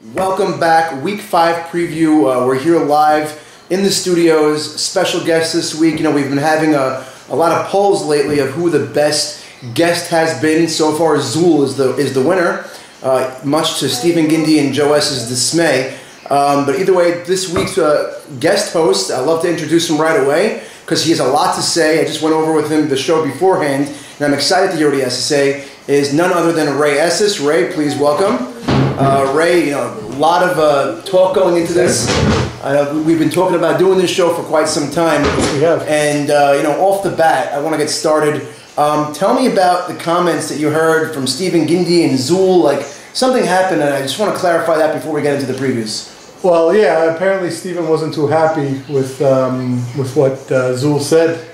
Welcome back, Week 5 preview. We're here live in the studios. Special guest this week. You know, we've been having a lot of polls lately of who the best guest has been. So far, Zool is the winner, much to Stephen Gindy and Joe S's dismay. But either way, this week's guest host, I'd love to introduce him right away because he has a lot to say. I just went over with him the show beforehand, and I'm excited to hear what he has to say. Is none other than Ray Esses. Ray, please welcome. Ray, you know, a lot of talk going into this. We've been talking about doing this show for quite some time. We have. And, you know, off the bat, I want to get started. Tell me about the comments that you heard from Stephen Gindy and Zool. Like, something happened, and I just want to clarify that before we get into the previews. Well, yeah, apparently Stephen wasn't too happy with what Zool said.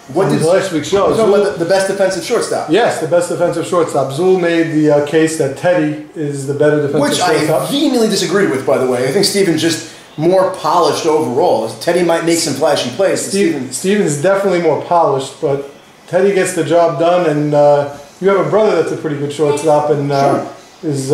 What did last week's show? The best defensive shortstop. Yes, the best defensive shortstop. Zool made the case that Teddy is the better defensive shortstop. Which I vehemently disagreed with, by the way. I think Stephen's just more polished overall. Teddy might make some flashy plays. Stephen's definitely more polished, but Teddy gets the job done, and you have a brother that's a pretty good shortstop and is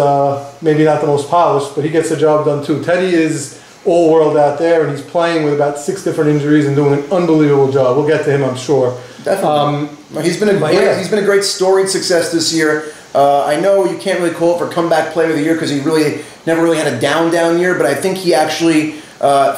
maybe not the most polished, but he gets the job done too. Teddy is all-world out there, and he's playing with about 6 different injuries and doing an unbelievable job. We'll get to him, I'm sure. Definitely. He's been a great storied success this year. I know you can't really call it for comeback player of the year because he never really had a down year, but I think he actually,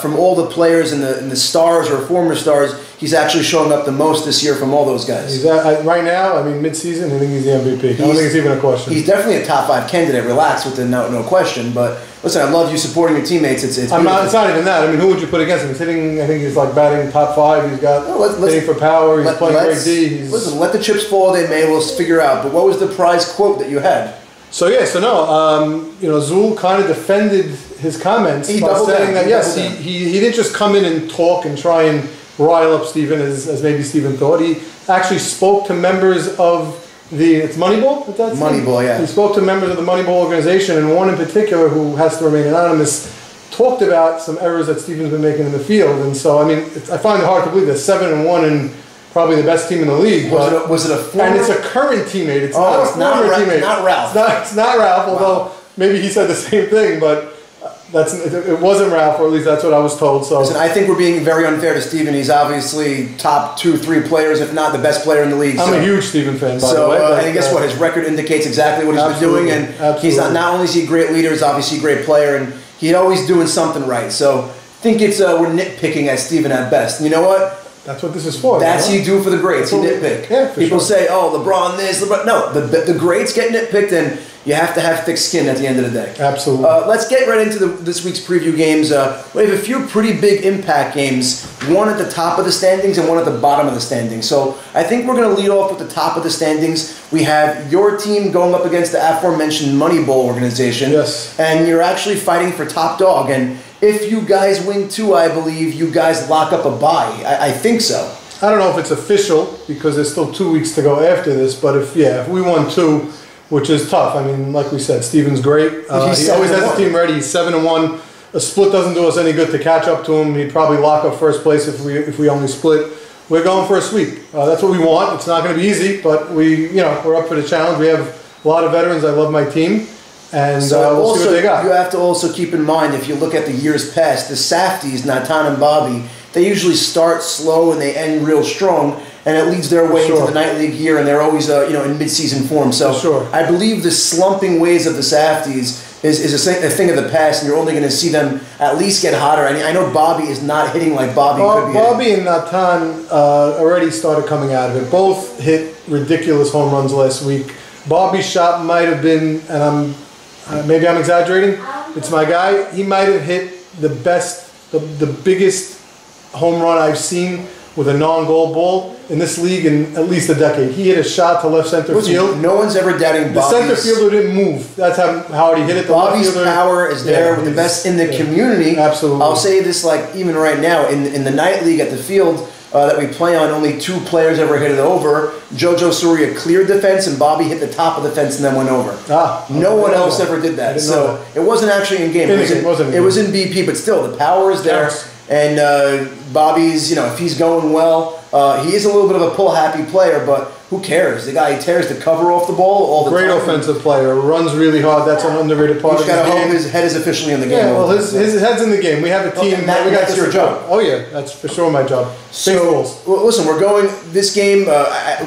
from all the players and the stars or former stars, he's actually showing up the most this year from all those guys. He's right now, I mean, mid-season, I think he's the MVP. I don't think it's even a question. He's definitely a top 5 candidate. Relax with the no question. But listen, I love you supporting your teammates. It's not even that. I mean, who would you put against him? He's hitting. I think he's like batting top 5. He's got hitting for power. He's playing great D. Listen, let the chips fall. They may. We'll figure out. But what was the prize quote that you had? So Zool kind of defended his comments by saying that he didn't just come in and talk and try and rile up Stephen as maybe Stephen thought. He actually spoke to members of it's Moneyball? Moneyball, yeah. He spoke to members of the Moneyball organization, and one in particular, who has to remain anonymous, talked about some errors that Stephen's been making in the field. And so, I mean, I find it hard to believe that 7-1 and probably the best team in the league. Was it a former? And it's a current teammate. It's not a former teammate. Not Ralph. It's not Ralph, although maybe he said the same thing, but it wasn't Ralph, or at least that's what I was told. So listen, I think we're being very unfair to Stephen. He's obviously top 2-3 players, if not the best player in the league. I'm a huge Stephen fan, by the way. And guess what? His record indicates exactly what he's been doing, and he's not only is he a great leader, he's obviously a great player, and he's always doing something right. So I think it's we're nitpicking at Stephen at best. And you know what? That's what this is for. That's what you do for the greats. You nitpick. Yeah, People say, "Oh, LeBron this, LeBron." No, the greats get nitpicked, and you have to have thick skin at the end of the day. Absolutely. Let's get right into this week's preview games. We have a few pretty big impact games. One at the top of the standings and one at the bottom of the standings. So I think we're going to lead off with the top of the standings. We have your team going up against the aforementioned Moneyball organization. Yes. And you're actually fighting for top dog. And if you guys win 2, I believe you guys lock up a bye. I think so. I don't know if it's official because there's still 2 weeks to go after this. But if we won 2, which is tough. I mean, like we said, Stephen's great. He always has his team ready. He's 7-1. A split doesn't do us any good to catch up to him. He'd probably lock up first place if we only split. We're going for a sweep. That's what we want. It's not going to be easy, but we're up for the challenge. We have a lot of veterans. I love my team. And we'll see what they got. You have to also keep in mind, if you look at the years past, the Safdies, Natan and Bobby, they usually start slow and they end real strong, and it leads their way into the night league year, and they're always in mid-season form. So I believe the slumping ways of the Safdies is a thing of the past, and you're only going to see them at least get hotter. I know Bobby is not hitting like Bobby could be. Bobby and Natan already started coming out of it. Both hit ridiculous home runs last week. Bobby's shot might have been, and maybe I'm exaggerating, it's my guy. He might have hit the biggest home run I've seen with a non-goal ball in this league in at least a decade. He hit a shot to left center field. No one's ever doubting Bobby's. The center fielder didn't move. That's how hard he hit it. Bobby's power is there with the best in the community. Absolutely. I'll say this, like, even right now, in the night league at the field that we play on, only 2 players ever hit it over. JoJo Soria cleared the fence, and Bobby hit the top of the fence and then went over. No one else ever did that. So it wasn't actually in game. It was in BP, but still, the power is there. And Bobby's, if he's going well, He is a little bit of a pull-happy player, but who cares? The guy, he tears the cover off the ball all the time. Great offensive player. Runs really hard. That's an underrated part of his game. You got to hope his head is officially in the game. Yeah, well, his head's in the game. We have a team. That's your job. Oh, yeah. That's for sure my job. So, listen, we're going this game.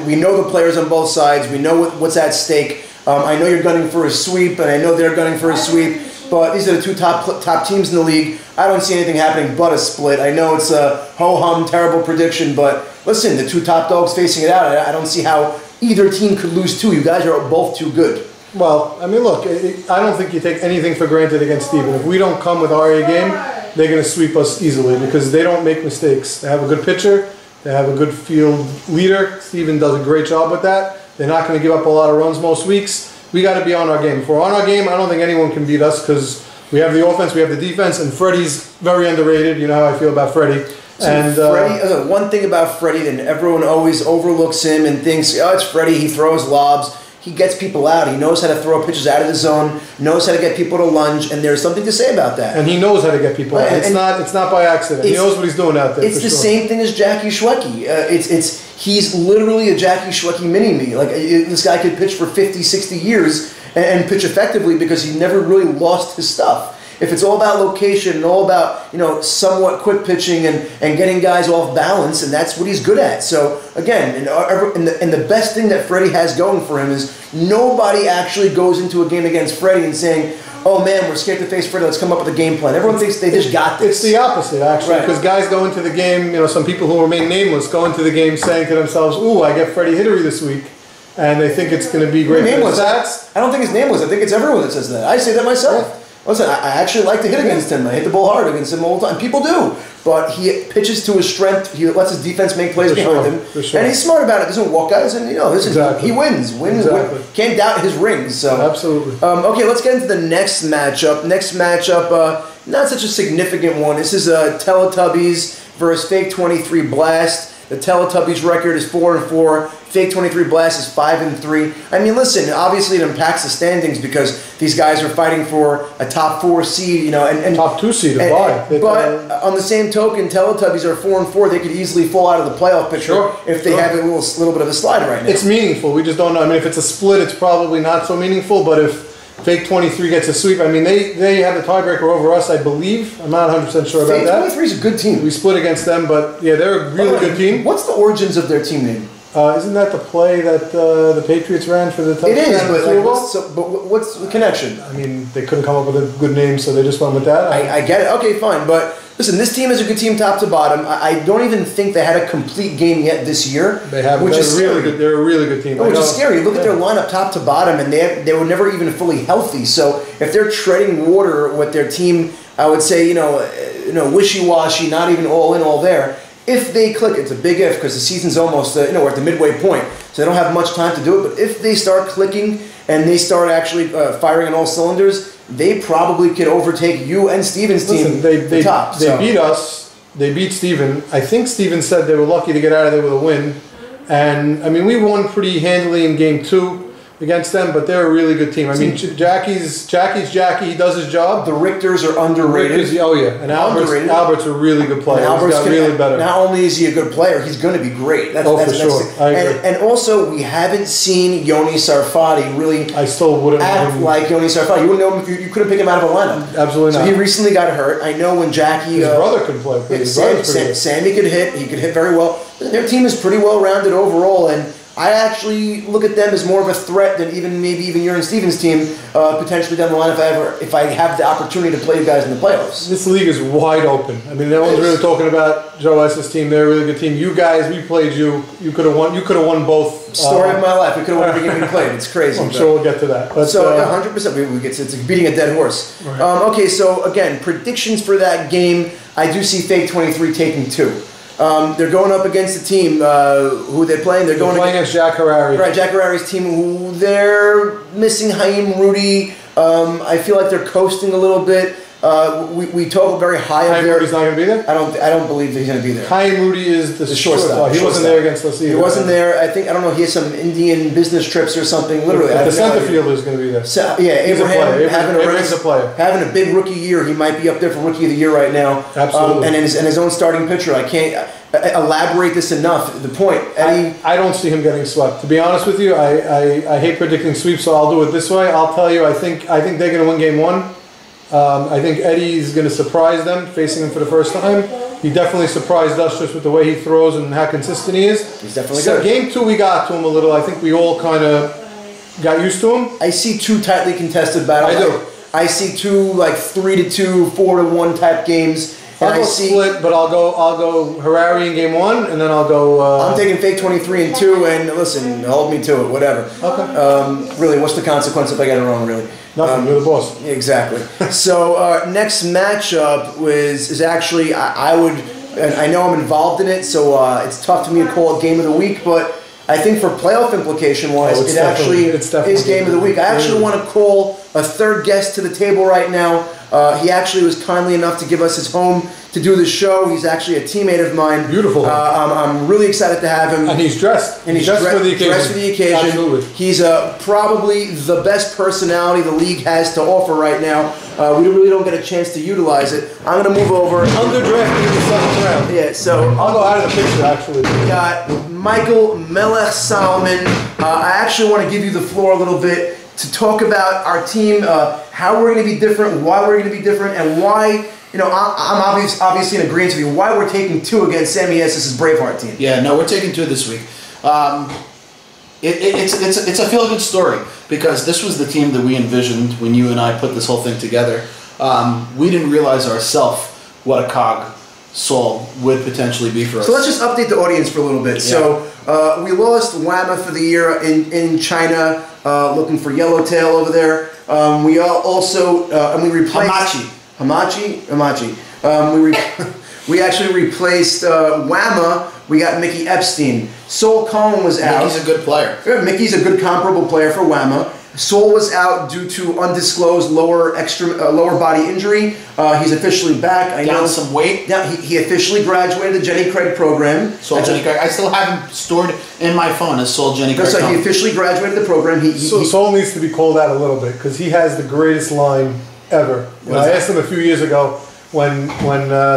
We know the players on both sides. We know what's at stake. I know you're gunning for a sweep, and I know they're gunning for a sweep. But these are the two top teams in the league. I don't see anything happening but a split. I know it's a ho-hum, terrible prediction, but listen, the two top dogs facing it out, I don't see how either team could lose two. You guys are both too good. Well, I mean, look, I don't think you take anything for granted against Steven. If we don't come with our A game, they're going to sweep us easily because they don't make mistakes. They have a good pitcher. They have a good field leader. Steven does a great job with that. They're not going to give up a lot of runs most weeks. We got to be on our game. If we're on our game, I don't think anyone can beat us because we have the offense, we have the defense, and Freddie's very underrated. You know how I feel about Freddie. And Freddie, one thing about Freddie, and everyone always overlooks him and thinks, oh, it's Freddie, he throws lobs. He gets people out. He knows how to throw pitches out of the zone, knows how to get people to lunge, and there's something to say about that. And he knows how to get people out. It's not by accident. He knows what he's doing out there. It's the same thing as Jackie Schwecke. He's literally a Jackie Schwecke mini-me. Like, this guy could pitch for 50, 60 years and pitch effectively because he never really lost his stuff. If it's all about location and all about, somewhat quick pitching and getting guys off balance, and that's what he's good at. So, again, and the best thing that Freddie has going for him is nobody actually goes into a game against Freddie and saying, oh man, we're scared to face Freddie, let's come up with a game plan. Everyone thinks they just got this. It's the opposite, actually, because guys go into the game, some people who remain nameless go into the game saying to themselves, ooh, I get Freddie Hittery this week. And they think it's going to be great. Nameless. I don't think it's nameless. I think it's everyone that says that. I say that myself. Listen, I actually like to hit against him. I hit the ball hard against him all the time. People do. But he pitches to his strength. He lets his defense make plays behind him. And he's smart about it. Doesn't walk guys. And, he wins. Wins. Can't doubt his rings. So. Absolutely. Okay, let's get into the next matchup. Not such a significant one. This is Teletubbies versus Fake 23 Blast. The Teletubbies record is 4-4. Fake 23 Blast is 5-3. I mean, listen, obviously it impacts the standings because these guys are fighting for a top 4 seed, and top 2 seed. But on the same token, Teletubbies are 4-4. They could easily fall out of the playoff picture if they have a little bit of a slide right now. It's meaningful. We just don't know. I mean, if it's a split, it's probably not so meaningful. But if Fake 23 gets a sweep, I mean, they have the tiebreaker over us, I believe. I'm not 100% sure about that. Fake 23 is a good team. We split against them, but yeah, they're a really good team. What's the origins of their team name? Isn't that the play that the Patriots ran for the touchdown? It is, but what's the connection? I mean, they couldn't come up with a good name, so they just went with that. I get it. Okay, fine. But listen, this team is a good team top to bottom. I don't even think they had a complete game yet this year. They haven't. Which is really good. They're a really good team. Which is scary. Look at their lineup top to bottom, and they were never even fully healthy. So if they're treading water with their team, I would say, wishy-washy, not even all in, all there. If they click, it's a big if because the season's almost, we're at the midway point, so they don't have much time to do it. But if they start clicking and they start actually firing on all cylinders, they probably could overtake you and Steven's team. They beat us. They beat Steven. I think Steven said they were lucky to get out of there with a win. And, I mean, we won pretty handily in game 2 against them, but they're a really good team. I mean, Jackie's Jackie. He does his job. The Richters are underrated. And Albert's a really good player. He's got really better. Not only is he a good player, he's going to be great. For sure. I agree. And also, we haven't seen Yoni Sarfati really I still wouldn't act like Yoni Sarfati. You wouldn't know him if you couldn't pick him out of a lineup. Absolutely not. So he recently got hurt. I know when Jackie... His brother could play. Sammy could hit. He could hit very well. Their team is pretty well-rounded overall, and I actually look at them as more of a threat than maybe even your and Steven's team potentially down the line if I have the opportunity to play you guys in the playoffs. This league is wide open. I mean, no one's really talking about Joe West's team. They're a really good team. You guys, we played you. You could have won. You could have won both. Story of my life. We could have won every game we played. It's crazy. I'm sure we'll get to that. But, 100%. It's like beating a dead horse. Right. Okay, so again, predictions for that game. I do see Fake 23 taking 2. They're going up against a team who they're playing. They're going against Jack Harari. Right, Jack Harari's team. Who they're missing Haim Rudy. I feel like they're coasting a little bit. We talk very high of there. Moody's not going to be there? I don't believe that he's going to be there. Kai Moody is the shortstop. He wasn't there against us either. He wasn't there. I don't know, he has some Indian business trips or something. Literally. The center fielder is going to be there. So, yeah, Abraham Abraham's a player. Having a big rookie year. He might be up there for Rookie of the Year right now. Absolutely. And his own starting pitcher. I can't elaborate this enough. The point. Eddie, I don't see him getting swept. To be honest with you, I hate predicting sweeps, so I'll do it this way. I'll tell you, I think they're going to win game 1. I think Eddie's going to surprise them, facing him for the first time. He definitely surprised us just with the way he throws and how consistent he is. He's definitely good. Game 2, we got to him a little. I think we all kind of got used to him. I see 2 tightly contested battles. I do. I see 2 like 3-2, 4-1 type games. I'll go split, but I'll go Harari in game 1, and then I'll go. I'm taking fake 23-2, and listen, hold me to it, whatever. Okay. Really, what's the consequence if I get it wrong? Really, nothing. You're the boss. Exactly. So next matchup is actually I would, and I know I'm involved in it, so it's tough for me to call it game of the week, but I think for playoff implication wise, it actually is game of the week. I actually want to call a third guest to the table right now. He actually was kindly enough to give us his home to do the show. He's actually a teammate of mine. Beautiful. I'm really excited to have him. And he's dressed. And he's dressed for the occasion. Dressed for the occasion. Absolutely. He's probably the best personality the league has to offer right now. We really don't get a chance to utilize it. I'm going to move over. Underdrafted in the 7th round. Yeah, so I'll go out of the picture, actually. We got Michael Melech Solomon. I actually want to give you the floor a little bit to talk about our team, how we're going to be different, why we're going to be different, and why, I'm obviously in agreement with you, why we're taking 2 against Sammy Estes' Braveheart team. Yeah, no, we're taking 2 this week. It's a feel-good story because this was the team that we envisioned when you and I put this whole thing together. We didn't realize ourselves what a cog Saul would potentially be for us. So let's just update the audience for a little bit. Yeah. So we lost Wama for the year in China, looking for Yellowtail over there. We also and we replaced Hamachi. We actually replaced Wama. We got Mickey Epstein. Sol Cohen was out. Mickey's a good player. Yeah, Mickey's a good comparable player for Wama. Sol was out due to undisclosed lower body injury. He's officially back. I Down know some weight. Yeah, he officially graduated the Jenny Craig program. Sol Jenny Craig. I still have him stored in my phone as Sol Jenny Craig. So he officially graduated the program. Sol needs to be called out a little bit because he has the greatest line ever. I asked him a few years ago when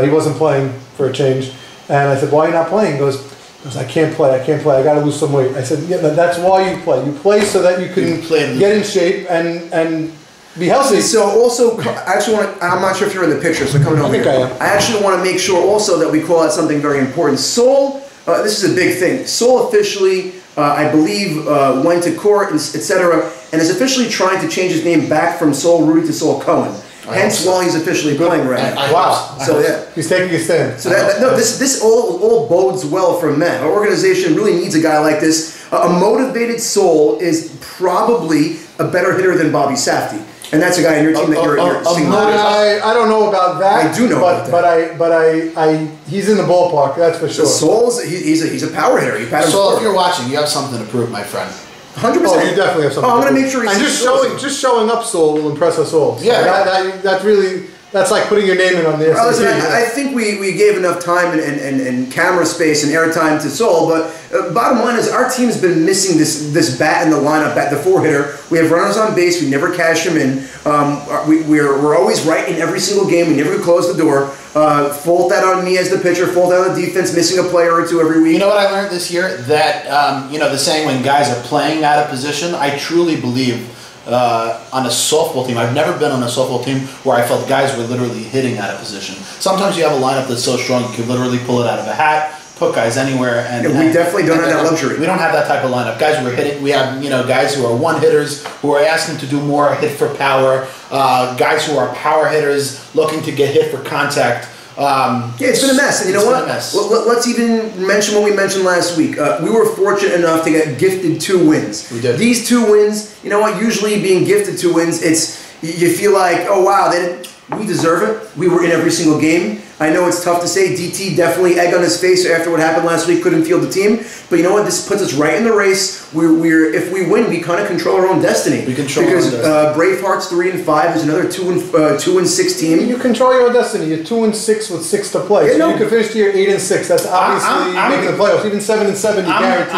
he wasn't playing for a change, and I said, "Why are you not playing?" He goes, I can't play. I got to lose some weight. I said, yeah, that's why you play. You play so that you can get in shape and be healthy. So also, I actually want to, I'm not sure if you're in the picture, so coming over here. I am. I actually want to make sure also that we call out something very important. Sol, this is a big thing. Sol officially, I believe, went to court, etc., and is officially trying to change his name back from Sol Rudy to Sol Cohen. Hence, why he's officially playing right now. Wow! So yeah, he's taking a stand. So this all bodes well for men. Our organization really needs a guy like this. A motivated Sol is probably a better hitter than Bobby Safdie, and that's a guy in your team that you're seeing. I don't know about that. I do know about that. But he's in the ballpark. That's for sure. Sol's he's a power hitter. So if you're watching, you have something to prove, my friend. 100%. Oh, you definitely have something. I'm going to make sure he's just showing up Sol will impress us all. Yeah, that's like putting your name in on the SAT. Listen, I think we gave enough time and camera space and airtime to Sol, but bottom line is our team's been missing this bat in the lineup, the 4-hitter. We have runners on base. We never cash him in. We're always right in every single game. We never close the door. Fault that on me as the pitcher. Fault that on the defense, missing a player or 2 every week. You know what I learned this year? That the saying when guys are playing out of position. I truly believe on a softball team. I've never been on a softball team where I felt guys were literally hitting out of position. Sometimes you have a lineup that's so strong you can literally pull it out of a hat, put guys anywhere, and we definitely don't have that luxury. We don't have that type of lineup. Guys who are hitting. We have guys who are one hitters who are asking to do more hit for power. Guys who are power hitters looking to get hit for contact. It's been a mess. And you know what? Let's even mention what we mentioned last week. We were fortunate enough to get gifted 2 wins. We did. These 2 wins, you know what? Usually being gifted 2 wins, you feel like, oh wow, we deserve it. We were in every single game. I know it's tough to say. DT definitely egg on his face after what happened last week. Couldn't field the team, but you know what? This puts us right in the race. If we win, we kind of control our own destiny. We control because our destiny. Bravehearts 3-5 is another 2-6 team. You control your destiny. You're 2-6 with 6 to play. Yeah, So you could finish the year 8-6. That's obviously making the playoffs. Even 7-7, you guarantee.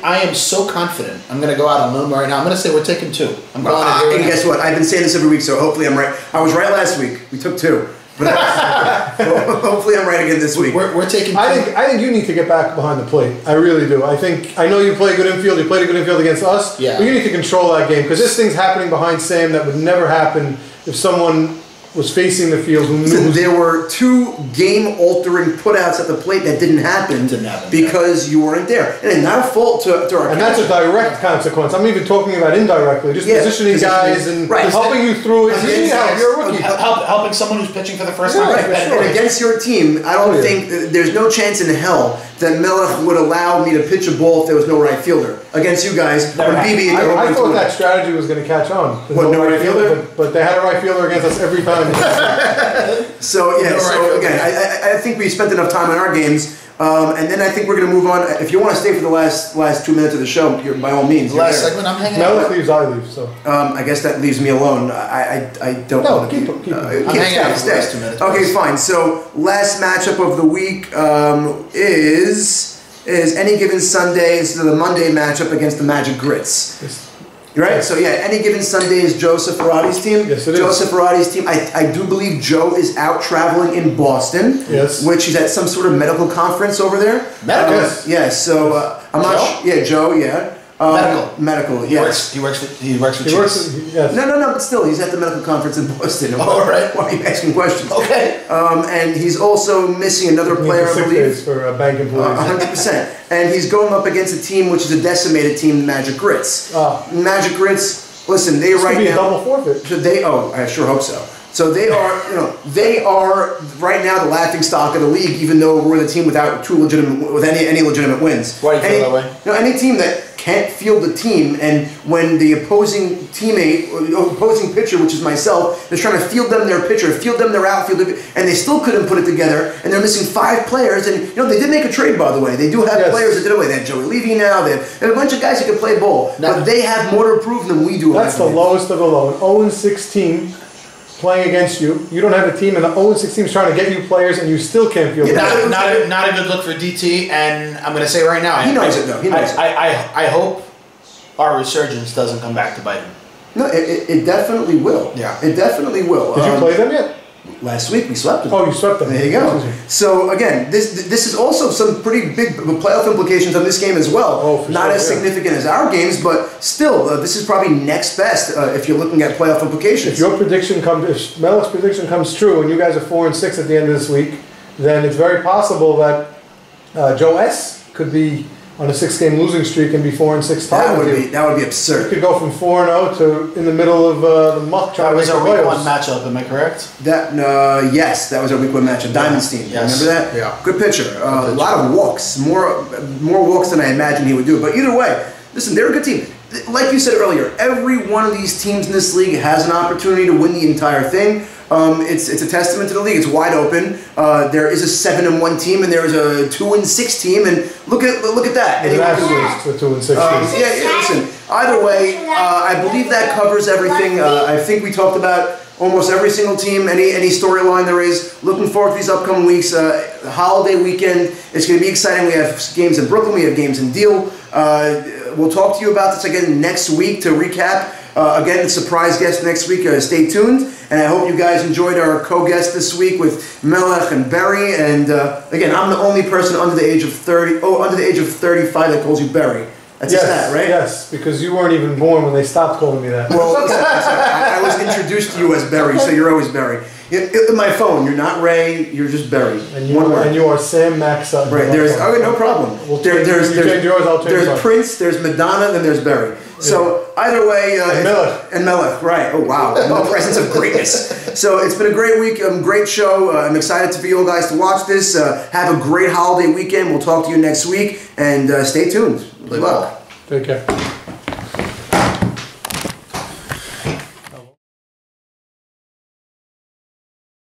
I am so confident. I'm going to go out on a limb right now. I'm going to say we're taking 2. I'm going to And guess what? I've been saying this every week, so hopefully I'm right. I was right last week. We took 2. But hopefully I'm right again this week. We're taking 2. I think you need to get back behind the plate. I really do. I know you play good infield. You played a good infield against us. Yeah. But you need to control that game because this thing's happening behind Sam that would never happen if someone was facing the field who knew. There were 2 game-altering putouts at the plate that didn't happen because you weren't there. And not a fault to our And that's a direct consequence. I'm even talking about indirectly, just positioning guys and helping you through it. You're a rookie. Helping someone who's pitching for the first time. And against your team, I don't think there's no chance in hell that Melech would allow me to pitch a ball if there was no right fielder. Against you guys, I thought that strategy was going to catch on. What, no right fielder? But they had a right fielder against us every time. So again, I think we spent enough time on our games, and then I think we're going to move on. If you want to stay for the last 2 minutes of the show, by all means. Last segment, I'm hanging out. Melech leaves, I leave. So I guess that leaves me alone. I don't. No, keep him. I'm hanging out for the last 2 minutes. Okay, fine. So last matchup of the week is any given Sunday. This is the Monday matchup against the Magic Grits. Right? So, any given Sunday is Joe Safarati's team. Yes, it is. Joe Safarati's team. I do believe Joe is out traveling in Boston. Yes. Which he's at some sort of medical conference over there. Medical? Yes. So, I'm not sure. Yeah, Joe, yeah. Medical, yes. He works for Chase. Yes. No, but still, he's at the medical conference in Boston. All right. Why are you asking questions? Okay. And he's also missing another player, I believe. Days for bank employees. 100%. And he's going up against a team which is a decimated team, the Magic Grits. Magic Grits, listen, they this right could be now. A double forfeit. I sure hope so. So they are right now the laughing stock of the league, even though we're the team with any legitimate wins. Why do you feel that way? Any team that can't field the team, and when the opposing teammate, or opposing pitcher, which is myself, is trying to field them their pitcher, field them their outfield, and they still couldn't put it together, and they're missing 5 players, and they did make a trade, by the way. They do have players that did away. They have Joey Levy now. They have a bunch of guys who can play ball, but they have more to prove than we do. That's the lowest of the low. An 0-16 playing against you. You don't have a team, and the 0-6 team's trying to get you players, and you still can't field. Not a good look for DT, and I'm going to say right now, he knows it though. He knows it. I hope our resurgence doesn't come back to bite him. No, it definitely will. Yeah, it definitely will. Did you play them yet? Last week we swept them. Oh, you swept them. There you go. So again, this is also some pretty big playoff implications on this game as well. Oh, for Not sure, as significant as our games, but still, this is probably next best if you're looking at playoff implications. If your prediction if Melech's prediction comes true, and you guys are 4-6 at the end of this week, then it's very possible that Joe S could be on a 6-game losing streak and be 4-6 tied with you. That would be absurd. You could go from 4-0 to in the middle of the muck trying to make the playoffs. That was our week 1 matchup, am I correct? Yes, that was our week 1 matchup. Diamond's team. Yes. Remember that? Yeah. Good pitcher. A lot of walks. More walks than I imagined he would do. But either way, listen, they're a good team. Like you said earlier, every one of these teams in this league has an opportunity to win the entire thing. It's a testament to the league. It's wide open. There is a 7-1 team, and there is a 2-6 team, and look at that. The 2-6 team. Listen. Either way, I believe that covers everything. I think we talked about almost every single team, any storyline there is. Looking forward to these upcoming weeks. The holiday weekend, it's going to be exciting. We have games in Brooklyn. We have games in Deal. We'll talk to you about this again next week to recap. Again, the surprise guest next week. Stay tuned. And I hope you guys enjoyed our co-guest this week with Melech and Barry. And again, I'm the only person under the age of 35 that calls you Barry. That's a stat, right? Yes, because you weren't even born when they stopped calling me that. Well, I was introduced to you as Barry, so you're always Barry. In my phone, you're not Ray, you're just Barry. And you are Sam Max Sutton. Right, no problem. There's Prince, there's Madonna, then there's Barry. So either way, and Melech, right? Oh wow, the presence of greatness. So it's been a great week, great show. I'm excited for you guys to watch this. Have a great holiday weekend. We'll talk to you next week, and stay tuned. Good luck. Take care.